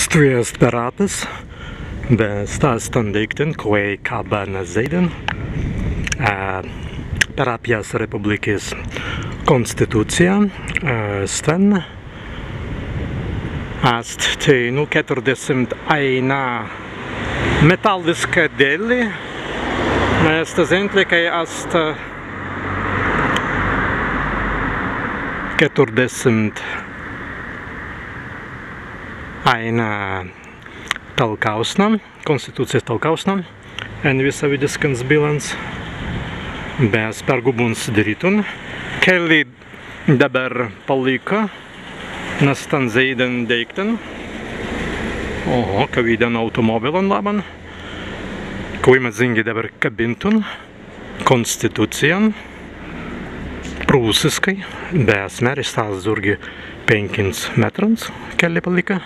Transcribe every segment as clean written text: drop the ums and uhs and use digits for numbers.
Tu jest Parapis, Bestastan dikten, koje kabana zeden. Parapijas Republikis konstitucija, stan. Ast te nu 41 metalliska deli. Esta zentlikai ast 41 talkausnam, konstitucijas talkausnam, en visa vidiskans bilans, bez pergubuns darytun. Keli dabar palika, nas tan zeiden deikten. Oho, kaviden automobilan laban. Kuima zingi dabar kabintun, konstitucijan, prūsiskai, bez meris tas zurgi 5 metrans, keli palika.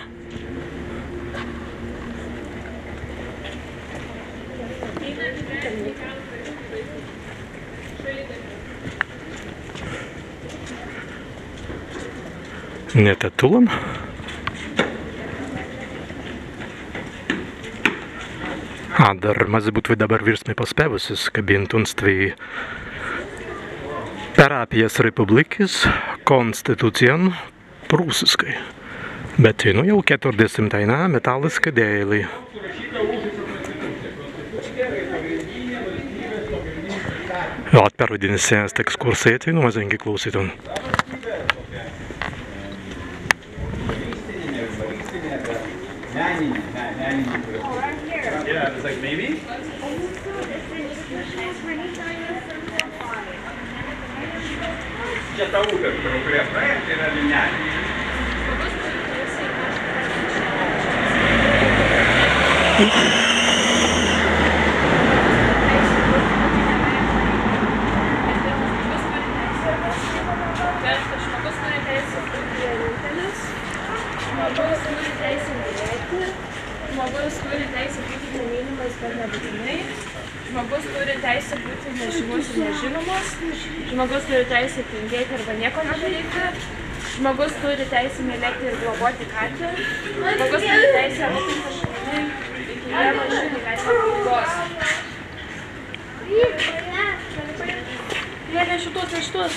Netatulam. Dar mazi būtų dabar virsmai paspėvusis kabintuns tvai Parapijas Republikis konstitucijan prūsiskai. Bet nu jau 41 metaliska dėlį. Atpervadinis senas ekskursai, tai nu mazingi klausytum. Yeah, it's like maybe. Čia ta upė, kurie praėjo, tai yra linelė. Žmogus turi teisę būti nemylimas, bet nebūtinai. Žmogus turi teisę būti nežymus ir nežinomas. Žmogus turi teisę tingėti arba nieko nedaryti. Žmogus turi teisę mylėti ir globoti katę. Žmogus turi teisę rūpintis šunimi iki vieno iš gyvenimo pabaigos. Jėlė šitus.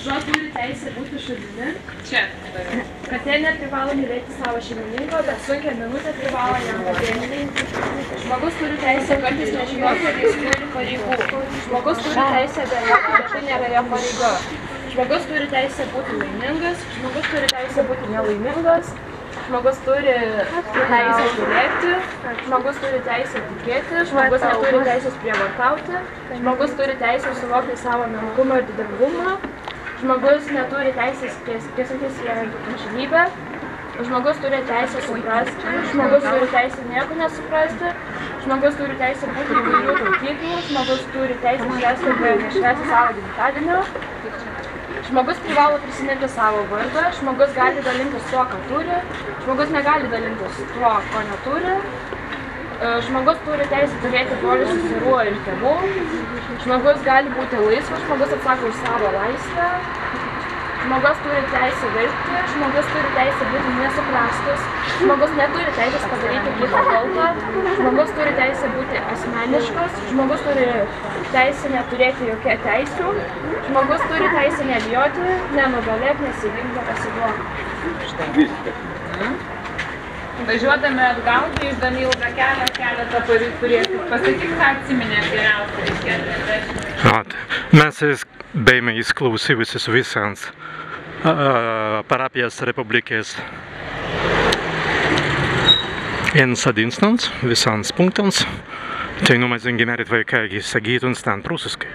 Šuo turi teisę būti šunimi. Čia. Katė neprivalo mylėti savo šeimininko, bet sunkią minutę privalo jam padėti. Žmogus turi teisę kartais nežinoti, kad jis turi pareigų. Žmogus turi teisę abejoti, bet tai nėra jo pareiga. Žmogus turi teisę būti laimingas. Žmogus turi teisę būti nelaimingas. Žmogus turi teisę žiūrėti. Žmogus turi teisę tikėti. Žmogus neturi teisės prievartauti. Žmogus turi teisę suvokti savo menkumą ir didingumą. Žmogus neturi teisės priesantis į amžinybę. Žmogus turi teisę suprasti. Žmogus turi teisę nieko nesuprasti. Žmogus turi teisę būti įvairių tautybių. Žmogus turi teisę švęsti arba nešvęsti savo gimtadienio. Žmogus privalo prisiminti savo vardą. Žmogus gali dalintis tuo, ką turi. Žmogus negali dalintis tuo, ko neturi. Žmogus turi teisę turėti brolių, seserų ir tėvų. Žmogus gali būti laisvas, žmogus atsako už savo laisvę. Žmogus turi teisę verkti, žmogus turi teisę būti nesuprastas. Žmogus neturi teisės padaryti kitą kaltą. Žmogus turi teisę būti asmeniškas. Žmogus turi teisę neturėti jokią teisių. Žmogus turi teisę nebijoti, nenugalėk, nesiginti, nepasiduok. Važiuodami atgal, grįždami ilgą keletą turėtų pasakyti, ką atsiminėm geriausiai reikėtų. Mes beime įsklausyjusis visans Parapijas Republikės instants, visans punktans. Tai nu mazingi merit vaikai sagytuns ten prūsiskai.